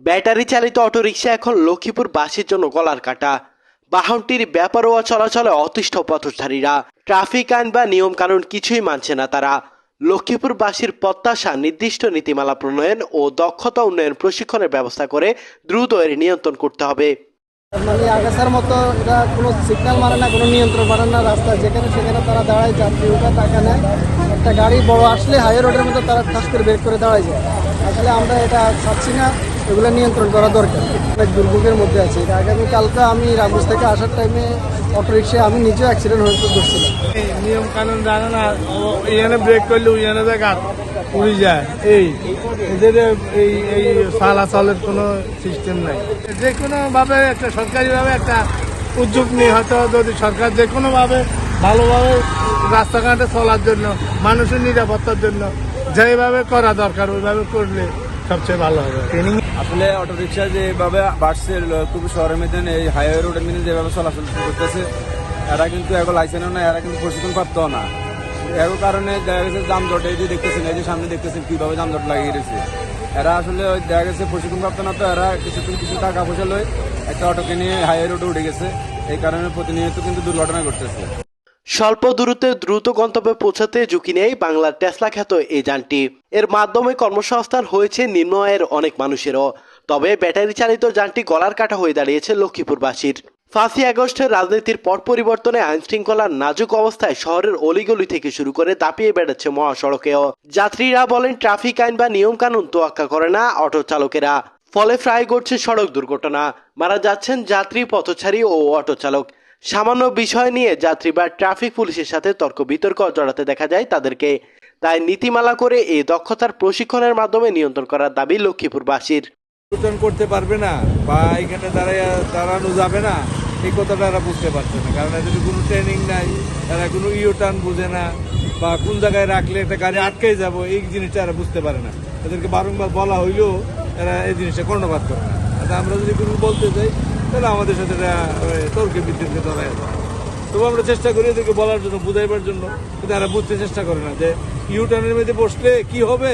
Battery চালিত autorickshaw এখন লক্ষ্মীপুরবাসীর জন্য গলার কাটা। বাহনটির বেপরোয়া চলাচলে অতিষ্ঠ পথচারীরা। ট্রাফিক আইন বা নিয়ম কানুন কিছুই মানছে না তারা। লক্ষ্মীপুরবাসীর প্রত্যাশা নির্দিষ্ট নীতিমালা প্রণয়ন ও দক্ষতা উন্নয়ন প্রশিক্ষণের ব্যবস্থা করে দ্রুত এর নিয়ন্ত্রণ করতে হবে। মানে আগাছার মতো এটা কোনো সিগন্যাল মানে না, কোনো নিয়ন্ত্রণ মানে না, রাস্তায় যেখানে সেখানে তারা দাঁড়ায়, যাত্রী ওঠা টাকা নেয়। একটা গাড়ি বড় আসলে হাই রোডের মধ্যে তারা ঠাস করে ব্রেক করে দাঁড়ায় যায়। আসলে আমরা এটা চাচ্ছি না, এগুলো নিয়ন্ত্রণ করা দরকার। অনেক দুর্ভোগের মধ্যে আছে। আগামীকালকে আমি রাজগঞ্জ থেকে আসার টাইমে অটোরিক্সায় আমি নিজেও অ্যাক্সিডেন্ট হয়ে করছিলাম। নিয়ম কানুন জানে না, এখানে ব্রেক করলে ওইখানে জায়গা উড়ে যায়। এদের এই চালাচলের কোনো সিস্টেম নাই। যে কোনোভাবে একটা সরকারিভাবে একটা উদ্যোগ নিয়ে হয়তো যদি সরকার যে কোনোভাবে ভালোভাবে রাস্তাঘাটে চলার জন্য, মানুষের নিরাপত্তার জন্য যেভাবে করা দরকার ওইভাবে করলে সবচেয়ে ভালো হবে। ট্রেনিং আসলে অটোরিকশা যেভাবে বাড়ছে খুব শহরের মধ্যে এই হাইওয়ে রোডের মধ্যে যেভাবে চলাচল করতেছে, এরা কিন্তু এখন লাইসেন্সও না, এরা কিন্তু প্রশিক্ষণ প্রাপ্ত না। এর কারণে দেখা গেছে যানজট, এই যে দেখতেছেন, এই যে সামনে দেখতেছেন কিভাবে যানজট লাগিয়ে গেছে। এরা আসলে দেখা গেছে প্রশিক্ষণ প্রাপ্ত না, তো এরা কিছু টাকা পয়সা লয় একটা অটোকে নিয়ে হাইওয়ে রোডে উঠে গেছে। এই কারণে প্রতিনিয়ত কিন্তু দুর্ঘটনা ঘটতেছে। স্বল্প দূরত্বে দ্রুত গন্তব্যে পৌঁছাতে ঝুঁকি নেই বাংলার টেসলা খ্যাত এই যানটি। এর মাধ্যমে কর্মসংস্থান হয়েছে নিম্ন আয়ের অনেক মানুষেরও। তবে ব্যাটারি চালিত যানটি গলার কাটা হয়ে দাঁড়িয়েছে লক্ষ্মীপুরবাসীর। 5ই আগস্টের রাজনীতির পট পরিবর্তনে আইন শৃঙ্খলার নাজুক অবস্থায় শহরের অলিগলি থেকে শুরু করে দাপিয়ে বেড়াচ্ছে মহাসড়কেও। যাত্রীরা বলেন ট্রাফিক আইন বা নিয়ম কানুন তোয়াক্কা করে না অটো চালকেরা। ফলে প্রায় ঘটছে সড়ক দুর্ঘটনা। মারা যাচ্ছেন যাত্রী, পথচারী ও অটো চালক। সামান্য বিষয় নিয়ে যাত্রী বা ট্রাফিক পুলিশের সাথে তর্ক বিতর্ক জড়াতে দেখা যায় তাদেরকে। তাই নীতিমালা করে এই দক্ষতার প্রশিক্ষণের মাধ্যমে নিয়ন্ত্রণ করার দাবি লক্ষ্মীপুরবাসীর। করতে পারবে না বা এখানে দাঁড়ানো যাবে না, এই কথাটা এরা বুঝতে পারছে না। কারণ এদের কোনো ট্রেনিং নাই, এরা কোনো টার্ন বুঝে না, বা কোন জায়গায় রাখলে একটা গাড়ি আটকে যাবো এই জিনিসটা এরা বুঝতে পারে না। এদেরকে বারংবার বলা হইলেও এরা এই জিনিসটা কর্ণপাত করে না। আমরা যদি কোনো বলতে চাই তাহলে আমাদের সাথে তর্কে বিদ্যুৎকে ধরা যায়। তবু আমরা চেষ্টা করি এদেরকে বলার জন্য, বুঝাইবার জন্য, কিন্তু এরা বুঝতে চেষ্টা করে না যে টার্নের মধ্যে বসলে কি হবে,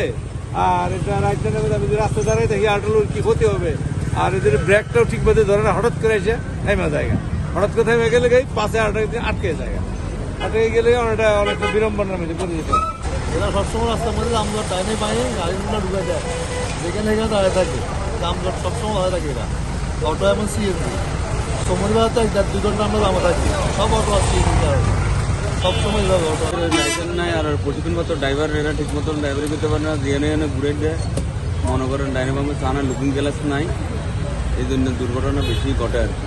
আর এটা রাইট টার্নের মধ্যে আমি যদি রাস্তা দাঁড়াই থাকি আটলোর কি ক্ষতি হবে। আর এদের ব্রেকটাও ঠিকভাবে ধরে না, হঠাৎ করে এসে থাইমা জায়গা, হঠাৎ করে থাইমা গেলে পাশে আটকে জায়গা, আটকে গেলে অনেকটা বিড়ম্বনার মধ্যে পড়ে যেতে হবে। এরা সবসময় রাস্তার মধ্যে জামজট টাইমে পায়ে গাড়িগুলো ঢুকে যায়, যেখানে সেখানে দাঁড়িয়ে থাকে, জামজট সবসময় দাঁড়িয়ে থাকে। এরা অটো এবং সিএনজি সময় বেলা তো 1-2 ঘন্টা আমরা জামা থাকি, সব অটো আর সিএনজি সবসময় লাইসেন্স নাই, আর প্রশিক্ষণপত্র ড্রাইভার এরা ঠিক মতন ড্রাইভারি করতে পারে না, জিএনে এনে ঘুরে দেয়। মনে করেন ডাইনামামে থানা লুকিং গ্লাস নাই, এই জন্য দুর্ঘটনা বেশি ঘটে আর কি।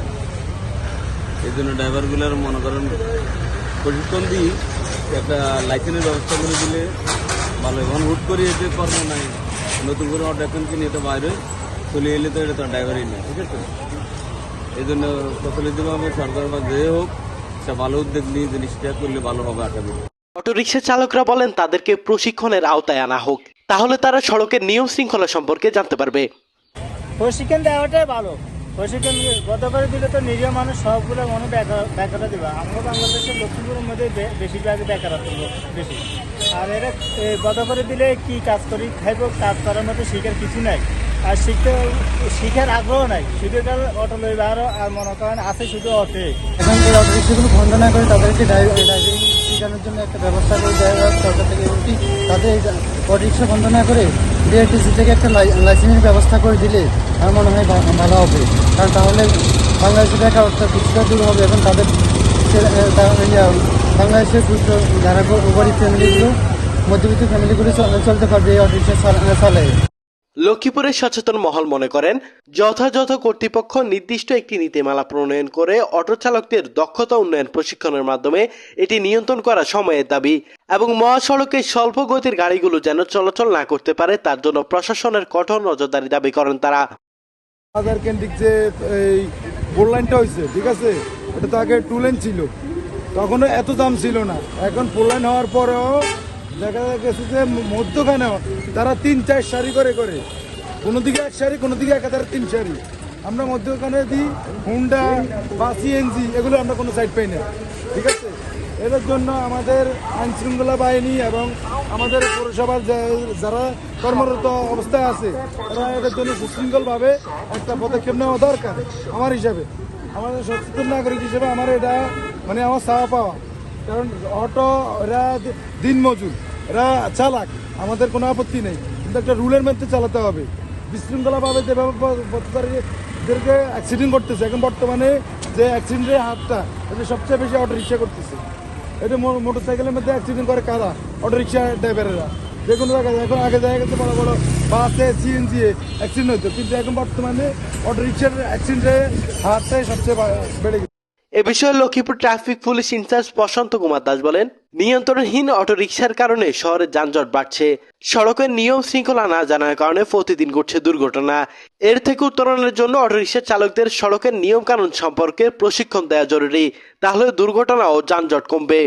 এই জন্য ড্রাইভারগুলোর মনে করেন প্রশিক্ষণ দিই একটা লাইসেন্সের ব্যবস্থা করে দিলে ভালো। এখন হুট করে এতে কর্ম নাই, নতুন করে অটো এখন কিনে তো বাইরে চলে এলে তো এটা তো ড্রাইভারই নেই, ঠিক আছে। এই জন্য প্রচলিতভাবে সরকার বা যে হোক একটা ভালো উদ্যোগ নিয়ে জিনিসটা করলে ভালো হবে আশা করি। অটোরিকশা চালকরা বলেন তাদেরকে প্রশিক্ষণের আওতায় আনা হোক, তাহলে তারা সড়কের নিয়ম শৃঙ্খলা সম্পর্কে জানতে পারবে। প্রশিক্ষণ দেওয়াটাই ভালো। প্রশিক্ষণ গত করে দিলে তো নিরীহ মানুষ সবগুলো মনে বেকারতা দেবে। আমরা বাংলাদেশের লক্ষ্মীপুরের মধ্যে বেশিরভাগই বেকারত্ব বেশি। আর এরা গত করে দিলে কি কাজ করি খাইব, কাজ করার মতো শিখার কিছু নাই, আর শিখার আগ্রহ নাই। শুধু অটো লই বারো আর মনে করেন আছে শুধু অটোই। এখন এই অটোরিক্সাগুলো বন্ধ না করে তাদেরকে ড্রাইভিং শেখানোর জন্য একটা ব্যবস্থা করে দেওয়া সরকার থেকে। তাদের অটোরিক্সা বন্ধ না করে বিআরটিসি থেকে একটা লাইসেন্সের ব্যবস্থা করে দিলে আমার মনে হয় ভালো হবে। কারণ তাহলে বাংলাদেশের বেকারত্ব কিছুটা দূর হবে। এখন তাদের বাংলাদেশের যারা গরিব ফ্যামিলিগুলো, মধ্যবিত্ত ফ্যামিলিগুলো চলতে পারবে এই অটোরিক্সা চালায়। লক্ষ্মীপুরের সচেতন মহল মনে করেন যথাযথ কর্তৃপক্ষ নির্দিষ্ট একটি নীতিমালা প্রণয়ন করে অটো চালকদের দক্ষতা উন্নয়ন প্রশিক্ষণের মাধ্যমে এটি নিয়ন্ত্রণ করা সময়ের দাবি, এবং মহাসড়কে স্বল্প গতির গাড়িগুলো যেন চলাচল না করতে পারে তার জন্য প্রশাসনের কঠোর নজরদারি দাবি করেন তারা। বাজার কেন্দ্রিক যে এই ফোর লাইনটা হয়েছে, ঠিক আছে, এটা তো আগে 2 লেন ছিল, তখনও এত দাম ছিল না। এখন 4 লাইন হওয়ার পরেও দেখা গেছে যে মধ্যখানে তারা 3-4 সারি করে কোনো দিকে 1 সারি, কোনো দিকে একাধারে 3 সারি। আমরা মধ্যখানে দিই হুন্ডা বা সিএনজি, এগুলো আমরা কোনো সাইড পাই না, ঠিক আছে। এদের জন্য আমাদের আইনশৃঙ্খলা বাহিনী এবং আমাদের পৌরসভার যারা কর্মরত অবস্থায় আছে তারা এদের জন্য সুশৃঙ্খলভাবে একটা পদক্ষেপ নেওয়া দরকার আমার হিসাবে। আমাদের সচেতন নাগরিক হিসেবে আমার এটা মানে আমার চাওয়া পাওয়া, কারণ অটো এরা দিনমজুর, এরা চালাক, আমাদের কোনো আপত্তি নেই, কিন্তু একটা রুলের মধ্যে চালাতে হবে। বিশৃঙ্খলাভাবে যেভাবে পথচারীদেরকে অ্যাক্সিডেন্ট করতেছে, এখন বর্তমানে যে অ্যাক্সিডেন্টের হারটা এটা সবচেয়ে বেশি অটো রিক্সা করতেছে। এটা মোটর সাইকেলের মধ্যে অ্যাক্সিডেন্ট করে কারা? অটো রিক্সা ড্রাইভারেরা। যে কোনো জায়গায় এখন আগে দেখা গেছে বড় বড় বাসে সিএনজি অ্যাক্সিডেন্ট হতো, কিন্তু এখন বর্তমানে অটো রিক্সার অ্যাক্সিডেন্টের হারটাই সবচেয়ে বেড়ে গেছে। এ বিষয়ে লক্ষ্মীপুর ট্রাফিক পুলিশ ইনচার্জ প্রশান্ত কুমার দাস বলেন, নিয়ন্ত্রণহীন অটোরিকশার কারণে শহরে যানজট বাড়ছে। সড়কের নিয়ম শৃঙ্খলা না জানার কারণে প্রতিদিন ঘটছে দুর্ঘটনা। এর থেকে উত্তরণের জন্য অটোরিকশা চালকদের সড়কের নিয়ম কানুন সম্পর্কে প্রশিক্ষণ দেওয়া জরুরি, তাহলে দুর্ঘটনা ও যানজট কমবে।